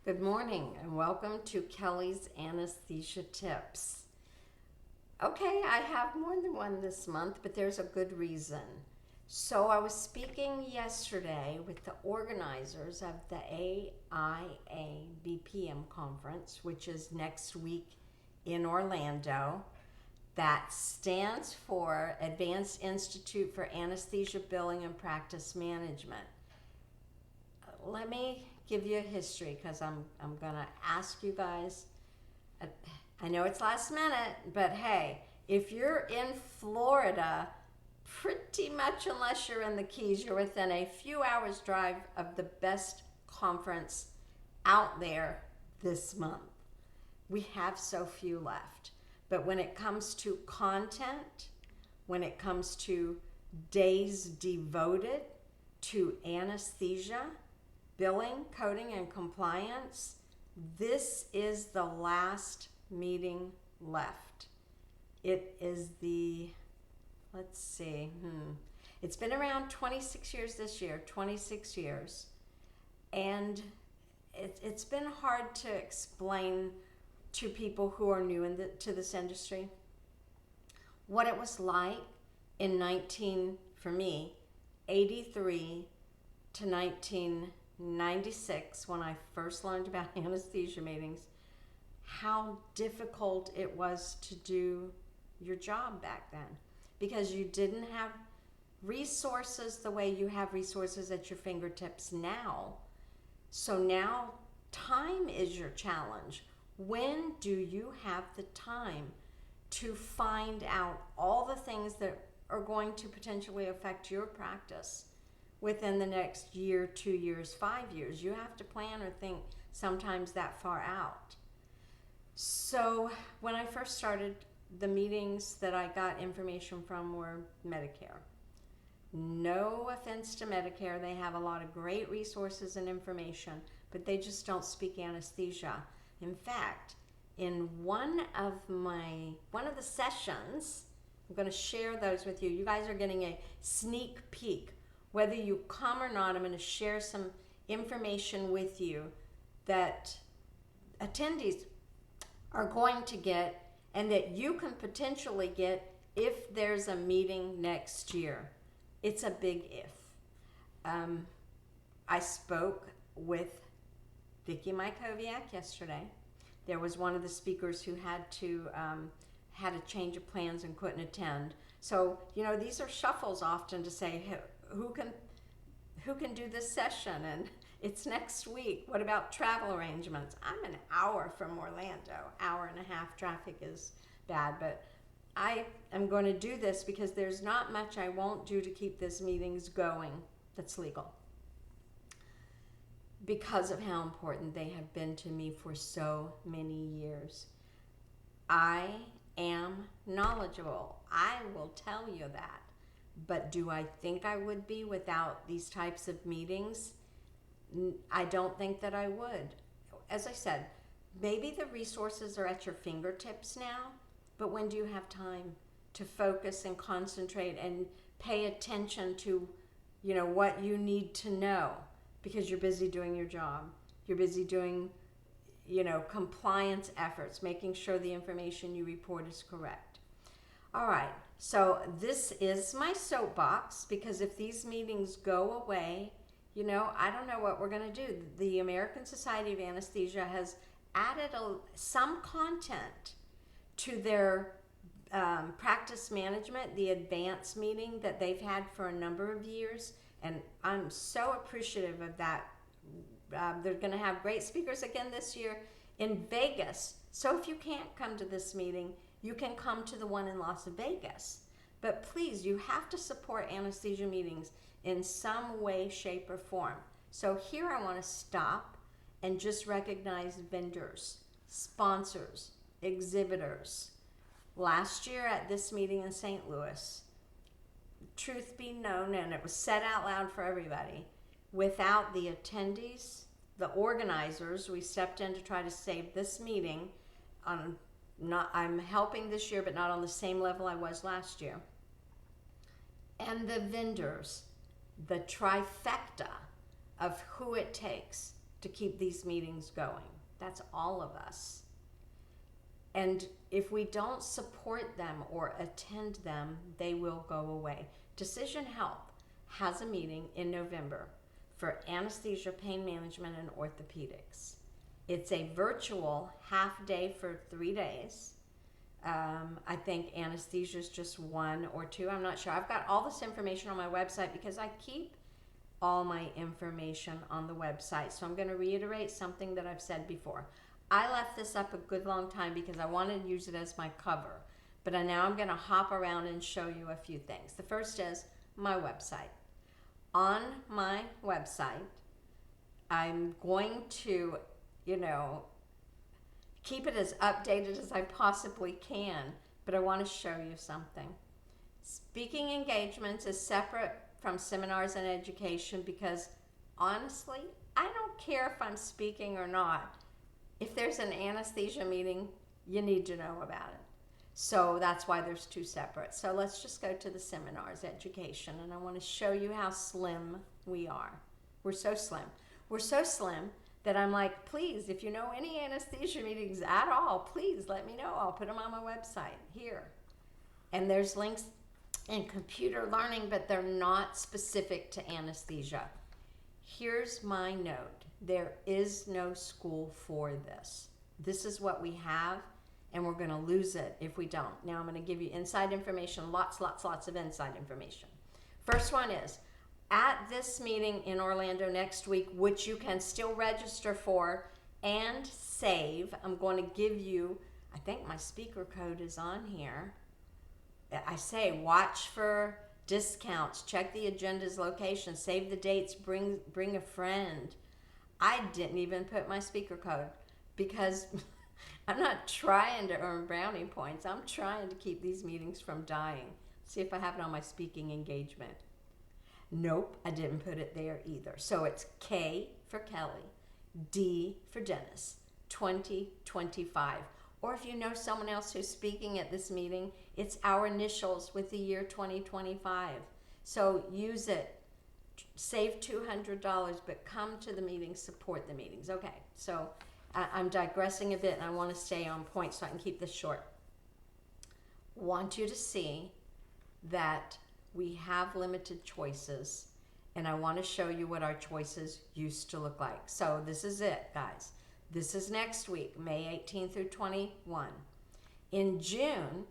Good morning and welcome to Kelly's Anesthesia Tips. Okay, I have more than one this month, but there's a good reason. So I was speaking yesterday with the organizers of the AIA BPM conference, which is next week in Orlando. That stands for Advanced Institute for Anesthesia Billing and Practice Management. Let me give you a history because I'm gonna ask you guys. I know it's last minute, but hey, if you're in Florida, pretty much unless you're in the Keys, you're within a few hours drive of the best conference out there this month. We have so few left. But when it comes to content, when it comes to days devoted to anesthesia, billing, coding, and compliance, this is the last meeting left. It is the, let's see, it's been around 26 years this year, 26 years. And it's been hard to explain to people who are new to this industry what it was like in 83 to 1996 when I first learned about anesthesia meetings, how difficult it was to do your job back then because you didn't have resources the way you have resources at your fingertips now. So now time is your challenge. When do you have the time to find out all the things that are going to potentially affect your practice within the next year, 2 years, 5 years? You have to plan or think sometimes that far out. So when I first started, the meetings that I got information from were Medicare. No offense to Medicare, they have a lot of great resources and information, but they just don't speak anesthesia. In fact, in one of the sessions, I'm going to share those with you. You guys are getting a sneak peek. Whether you come or not, I'm going to share some information with you that attendees are going to get and that you can potentially get if there's a meeting next year. It's a big if. I spoke with Vicki Mykoviak yesterday. There was one of the speakers who had a change of plans and couldn't attend. So, these are shuffles often to say, who can do this session, and it's next week. What about travel arrangements? I'm an hour from Orlando, hour and a half. Traffic is bad, but I am going to do this because there's not much I won't do to keep these meetings going that's legal, because of how important they have been to me for so many years. I am knowledgeable. I will tell you that. But do I think I would be without these types of meetings? I don't think that I would. As I said, maybe the resources are at your fingertips now, but when do you have time to focus and concentrate and pay attention to, what you need to know? Because you're busy doing your job. You're busy doing, compliance efforts, making sure the information you report is correct. All right, so this is my soapbox, because if these meetings go away, I don't know what we're going to do. The American Society of Anesthesia has added some content to their practice management, the advanced meeting that they've had for a number of years, and I'm so appreciative of that. They're going to have great speakers again this year in Vegas. So if you can't come to this meeting, you can come to the one in Las Vegas. But please, you have to support anesthesia meetings in some way, shape, or form. So here I want to stop and just recognize vendors, sponsors, exhibitors. Last year at this meeting in St. Louis, truth be known, and it was said out loud for everybody, without the attendees, the organizers, we stepped in to try to save this meeting. I'm helping this year, but not on the same level I was last year. And the vendors, the trifecta of who it takes to keep these meetings going. That's all of us. And if we don't support them or attend them, they will go away. Decision Health has a meeting in November for anesthesia, pain management, and orthopedics. It's a virtual half day for 3 days. I think anesthesia is just 1 or 2. I'm not sure. I've got all this information on my website because I keep all my information on the website. So I'm going to reiterate something that I've said before. I left this up a good long time because I wanted to use it as my cover. But now I'm going to hop around and show you a few things. The first is my website. On my website, I'm going to, keep it as updated as I possibly can, but I want to show you something. Speaking engagements is separate from seminars and education because honestly, I don't care if I'm speaking or not. If there's an anesthesia meeting, you need to know about it. So that's why there's 2 separate. So let's just go to the seminars, education, and I want to show you how slim we are. We're so slim. We're so slim that I'm like, please, if you know any anesthesia meetings at all, please let me know. I'll put them on my website here. And there's links in computer learning, but they're not specific to anesthesia. Here's my note. There is no school for this. This is what we have, and we're going to lose it if we don't. Now I'm going to give you inside information, lots of inside information. First one is, at this meeting in Orlando next week, which you can still register for and save, I'm going to give you, I think my speaker code is on here. I say watch for discounts, check the agenda's location, save the dates, bring a friend. I didn't even put my speaker code because I'm not trying to earn brownie points. I'm trying to keep these meetings from dying. See if I have it on my speaking engagement. Nope, I didn't put it there either. So it's K for Kelly, D for Dennis, 2025. Or if you know someone else who's speaking at this meeting, it's our initials with the year 2025. So use it. Save $200, but come to the meetings, support the meetings. Okay, so I'm digressing a bit and I want to stay on point so I can keep this short. Want you to see that we have limited choices, and I want to show you what our choices used to look like. So this is it, guys. This is next week, May 18 through 21. In June,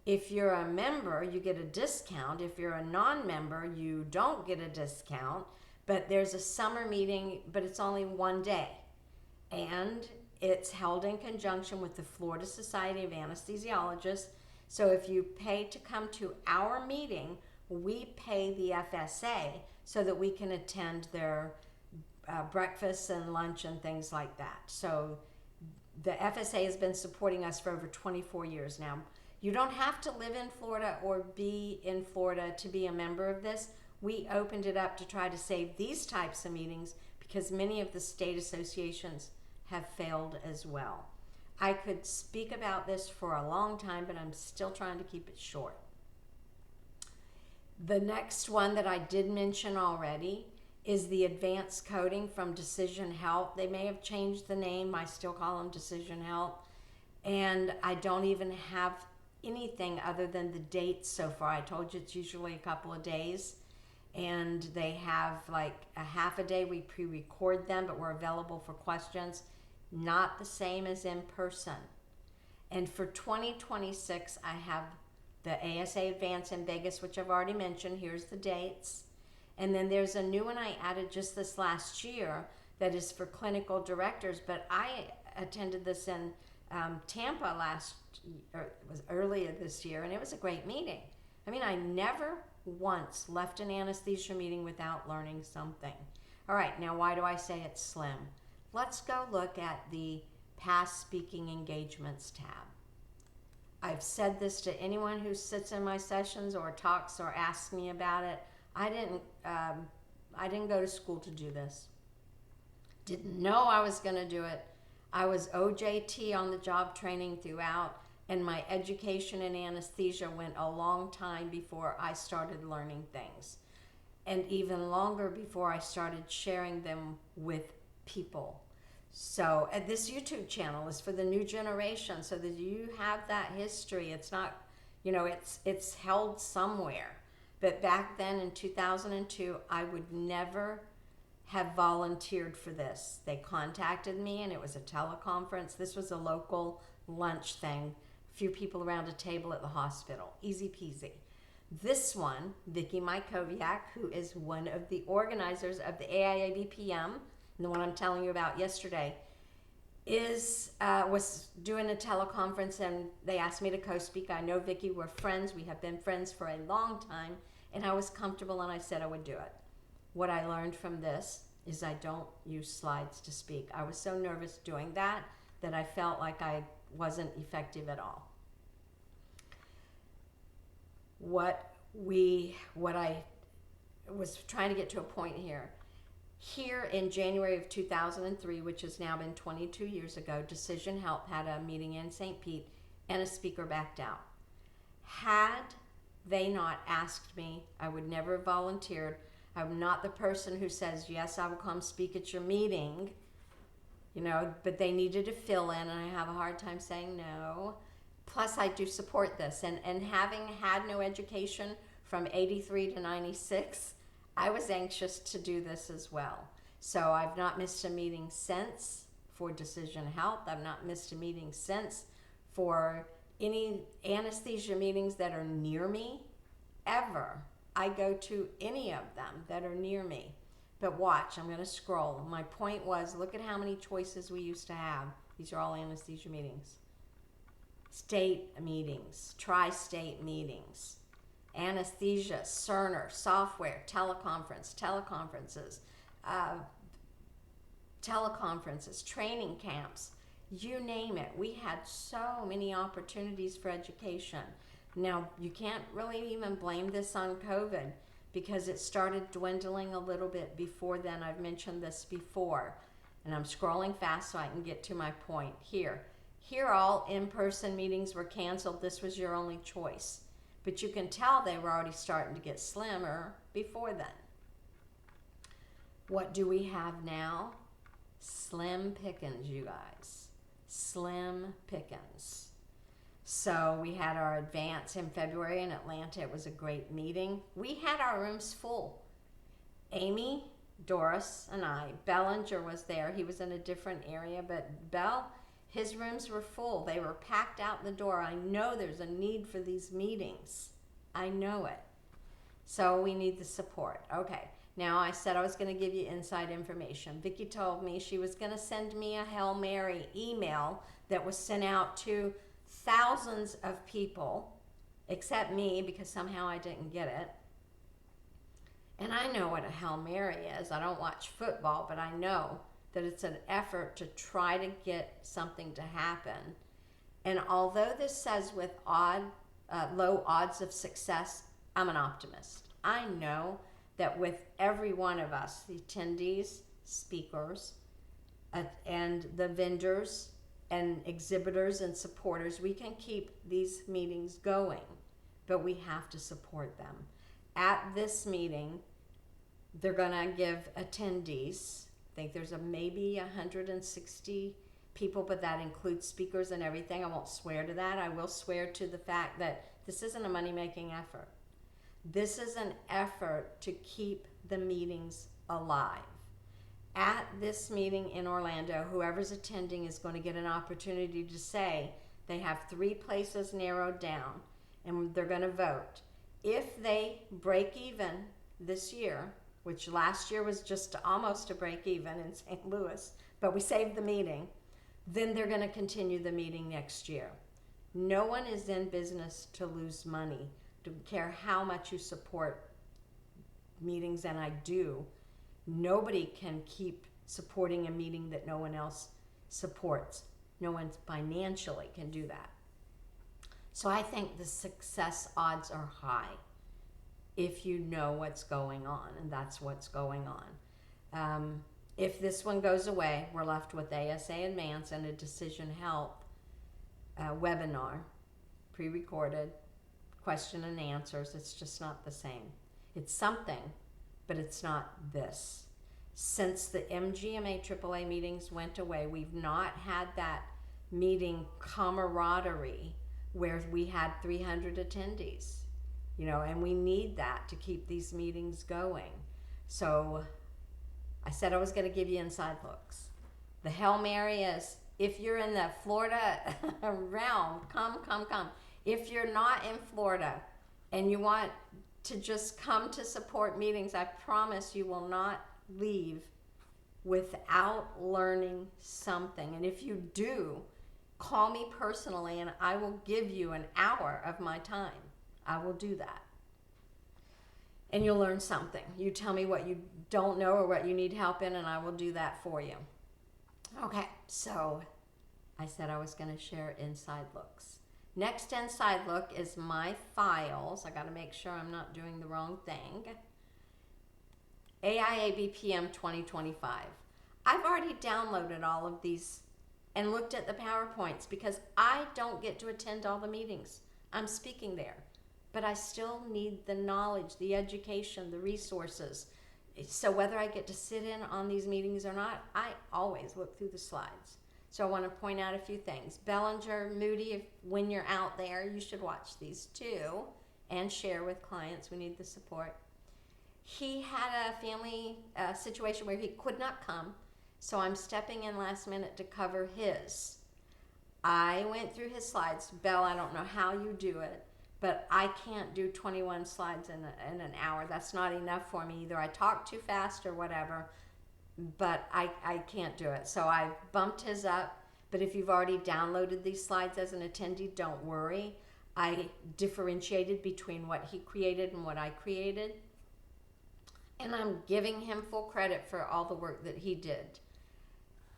if you're a member, you get a discount. If you're a non-member, you don't get a discount. But there's a summer meeting, but it's only 1 day. And it's held in conjunction with the Florida Society of Anesthesiologists. So if you pay to come to our meeting, we pay the FSA so that we can attend their breakfast and lunch and things like that. So the FSA has been supporting us for over 24 years now. You don't have to live in Florida or be in Florida to be a member of this. We opened it up to try to save these types of meetings because many of the state associations have failed as well. I could speak about this for a long time, but I'm still trying to keep it short. The next one that I did mention already is the advanced coding from Decision Health. They may have changed the name. I still call them Decision Health. And I don't even have anything other than the dates so far. I told you it's usually a couple of days. And they have like a half a day. We pre-record them, but we're available for questions. Not the same as in person. And for 2026, I have the ASA Advance in Vegas, which I've already mentioned. Here's the dates. And then there's a new one I added just this last year that is for clinical directors, but I attended this in Tampa earlier this year, and it was a great meeting. I mean, I never once left an anesthesia meeting without learning something. All right, now why do I say it's slim? Let's go look at the past speaking engagements tab. I've said this to anyone who sits in my sessions or talks or asks me about it. I didn't go to school to do this. Didn't know I was going to do it. I was OJT on the job training throughout, and my education in anesthesia went a long time before I started learning things, and even longer before I started sharing them with people. So this YouTube channel is for the new generation, so that you have that history. It's not, it's held somewhere. But back then in 2002, I would never have volunteered for this. They contacted me, and it was a teleconference. This was a local lunch thing, a few people around a table at the hospital. Easy peasy. This one, Vicki Mykoviak, who is one of the organizers of the AIABPM, and the one I'm telling you about yesterday, was doing a teleconference, and they asked me to co-speak. I know Vicki, we're friends. We have been friends for a long time, and I was comfortable, and I said I would do it. What I learned from this is I don't use slides to speak. I was so nervous doing that I felt like I wasn't effective at all. What I was trying to get to a point here. Here in January of 2003, which has now been 22 years ago, Decision Health had a meeting in St. Pete, and a speaker backed out. Had they not asked me, I would never have volunteered. I'm not the person who says, yes, I will come speak at your meeting, but they needed to fill in, and I have a hard time saying no. Plus, I do support this, and having had no education from 83 to 96, I was anxious to do this as well. So I've not missed a meeting since for Decision Health. I've not missed a meeting since for any anesthesia meetings that are near me, ever. I go to any of them that are near me. But watch, I'm going to scroll. My point was, look at how many choices we used to have. These are all anesthesia meetings. State meetings, tri-state meetings, anesthesia, Cerner, software, teleconferences, training camps, you name it. We had so many opportunities for education. Now, you can't really even blame this on COVID, because it started dwindling a little bit before then. I've mentioned this before, and I'm scrolling fast so I can get to my point. Here all in-person meetings were canceled. This was your only choice. But you can tell they were already starting to get slimmer before then. What do we have now? Slim pickings, you guys. Slim pickings. So we had our advance in February in Atlanta. It was a great meeting. We had our rooms full. Amy, Doris, and I. Bellinger was there. He was in a different area, but his rooms were full. They were packed out the door. I know there's a need for these meetings. I know it. So we need the support. Okay. Now, I said I was going to give you inside information. Vicki told me she was going to send me a Hail Mary email that was sent out to thousands of people, except me, because somehow I didn't get it. And I know what a Hail Mary is. I don't watch football, but I know that it's an effort to try to get something to happen. And although this says with low odds of success, I'm an optimist. I know that with every one of us, the attendees, speakers, and the vendors and exhibitors and supporters, we can keep these meetings going, but we have to support them. At this meeting, they're gonna give attendees, I think there's maybe 160 people, but that includes speakers and everything. I won't swear to that. I will swear to the fact that this isn't a money-making effort. This is an effort to keep the meetings alive. At this meeting in Orlando, whoever's attending is going to get an opportunity to say they have 3 places narrowed down, and they're going to vote. If they break even this year, which last year was just almost a break even in St. Louis, but we saved the meeting, then they're going to continue the meeting next year. No one is in business to lose money. Don't care how much you support meetings, and I do. Nobody can keep supporting a meeting that no one else supports. No one financially can do that. So I think the success odds are high if you know what's going on, and that's what's going on. If this one goes away, we're left with ASA Advance and a Decision Health webinar, pre-recorded, question and answers. It's just not the same. It's something, but it's not this. Since the MGMA AAA meetings went away, we've not had that meeting camaraderie where we had 300 attendees, and we need that to keep these meetings going. So I said I was going to give you inside looks. The Hail Mary is, if you're in the Florida realm, come. If you're not in Florida and you want to just come to support meetings, I promise you will not leave without learning something. And if you do, call me personally and I will give you an hour of my time. I will do that. And you'll learn something. You tell me what you don't know or what you need help in, and I will do that for you. Okay, so I said I was going to share inside looks. Next inside look is my files. I got to make sure I'm not doing the wrong thing. AIABPM 2025. I've already downloaded all of these and looked at the PowerPoints because I don't get to attend all the meetings. I'm speaking there, but I still need the knowledge, the education, the resources. So whether I get to sit in on these meetings or not, I always look through the slides. So I want to point out a few things. Bellinger, Moody, when you're out there, you should watch these too and share with clients. We need the support. He had a family situation where he could not come, so I'm stepping in last minute to cover his. I went through his slides. Belle, I don't know how you do it, but I can't do 21 slides in an hour. That's not enough for me. Either I talk too fast or whatever, but I can't do it. So I bumped his up, but if you've already downloaded these slides as an attendee, don't worry. I differentiated between what he created and what I created, and I'm giving him full credit for all the work that he did.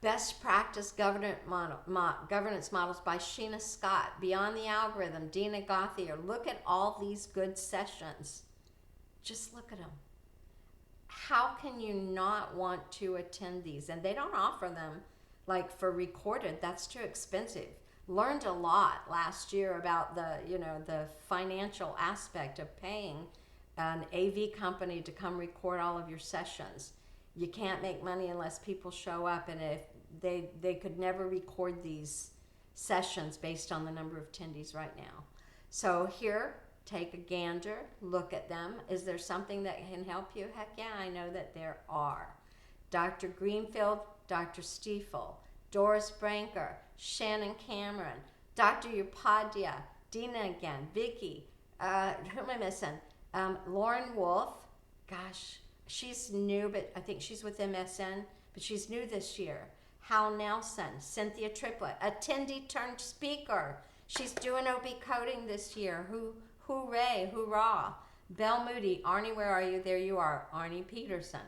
Best Practice Governance Models by Sheena Scott, Beyond the Algorithm, Dina Gothier. Look at all these good sessions. Just look at them. How can you not want to attend these? And they don't offer them like for recorded. That's too expensive. Learned a lot last year about the financial aspect of paying an AV company to come record all of your sessions. You can't make money unless people show up, and if they could never record these sessions based on the number of attendees right now. So here, take a gander, look at them. Is there something that can help you? Heck yeah, I know that there are. Dr. Greenfield, Dr. Stiefel, Doris Branker, Shannon Cameron, Dr. Upadhyaya, Dina again, Vicky, who am I missing? Lauren Wolf, gosh, she's new, but I think she's with MSN, but she's new this year. Hal Nelson, Cynthia Triplett, attendee turned speaker. She's doing OB coding this year. Hooray, hoorah. Belle Moody, Arnie, where are you? There you are. Arnie Peterson,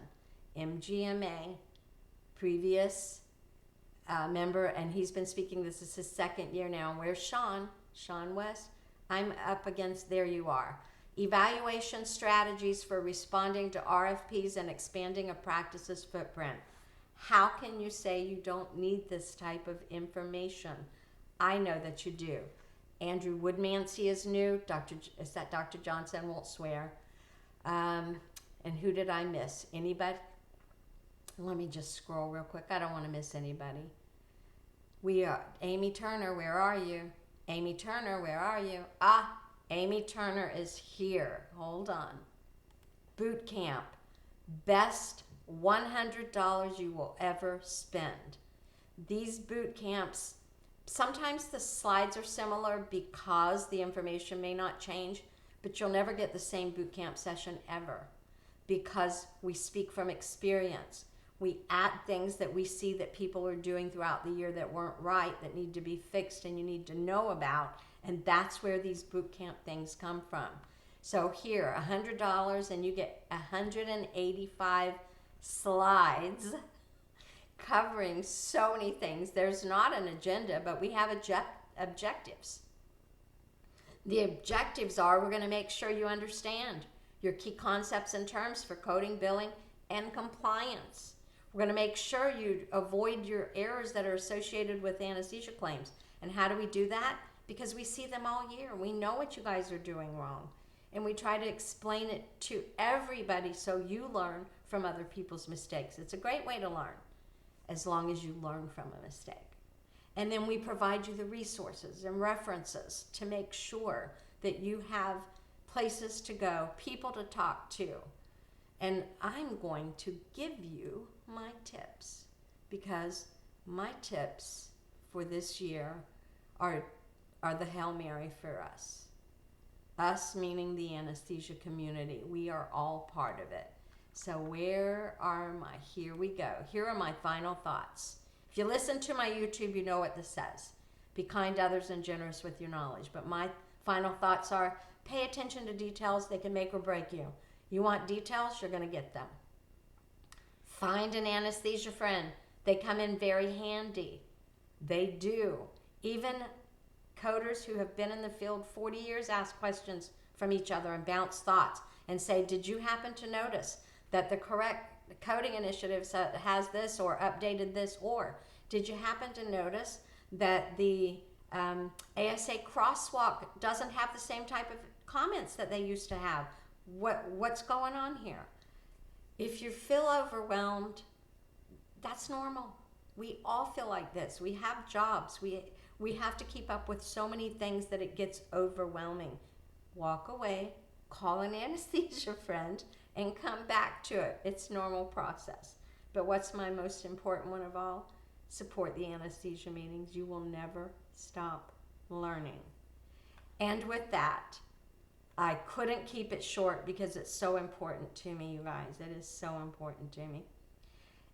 MGMA, previous member, and he's been speaking. This is his second year now. And where's Sean? Sean West. I'm up against, there you are. Evaluation strategies for responding to RFPs and expanding a practice's footprint. How can you say you don't need this type of information? I know that you do. Andrew Woodmansey is new. Is that Dr. Johnson? Won't swear. And who did I miss? Anybody? Let me just scroll real quick. I don't want to miss anybody. We are Amy Turner. Where are you? Amy Turner, where are you? Amy Turner is here. Hold on. Boot camp. Best $100 you will ever spend. These boot camps, sometimes the slides are similar because the information may not change, but you'll never get the same boot camp session ever because we speak from experience. We add things that we see that people are doing throughout the year that weren't right, that need to be fixed and you need to know about. And that's where these boot camp things come from. So here, $100 and you get 185 slides covering so many things. There's not an agenda, but we have objectives. The objectives are we're going to make sure you understand your key concepts and terms for coding, billing, and compliance. We're going to make sure you avoid your errors that are associated with anesthesia claims. And how do we do that? Because we see them all year. We know what you guys are doing wrong. And we try to explain it to everybody so you learn from other people's mistakes. It's a great way to learn, as long as you learn from a mistake. And then we provide you the resources and references to make sure that you have places to go, people to talk to. And I'm going to give you my tips, because my tips for this year are the Hail Mary for us. Us meaning the anesthesia community. We are all part of it. So here we go. Here are my final thoughts. If you listen to my YouTube, you know what this says. Be kind to others and generous with your knowledge. But my final thoughts are, pay attention to details. They can make or break you. You want details, you're going to get them. Find an anesthesia friend. They come in very handy. They do. Even coders who have been in the field 40 years ask questions from each other and bounce thoughts and say, did you happen to notice that the correct coding initiative has this or updated this? Or did you happen to notice that the ASA crosswalk doesn't have the same type of comments that they used to have? What's going on here? If you feel overwhelmed, that's normal. We all feel like this. We have jobs. We have to keep up with so many things that it gets overwhelming. Walk away, call an anesthesia friend, and come back to it. It's a normal process. But what's my most important one of all? Support the anesthesia meetings. You will never stop learning. And with that, I couldn't keep it short because it's so important to me, you guys. It is so important to me.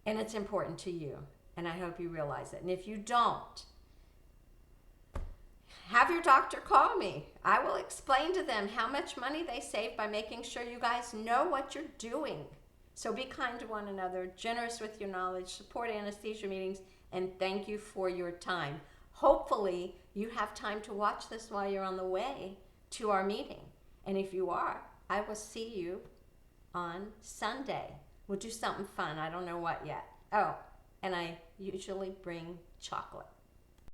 And it's important to you. And I hope you realize it. And if you don't, have your doctor call me. I will explain to them how much money they save by making sure you guys know what you're doing. So be kind to one another, generous with your knowledge, support anesthesia meetings, and thank you for your time. Hopefully, you have time to watch this while you're on the way to our meeting. And if you are, I will see you on Sunday. We'll do something fun. I don't know what yet. Oh, and I usually bring chocolate.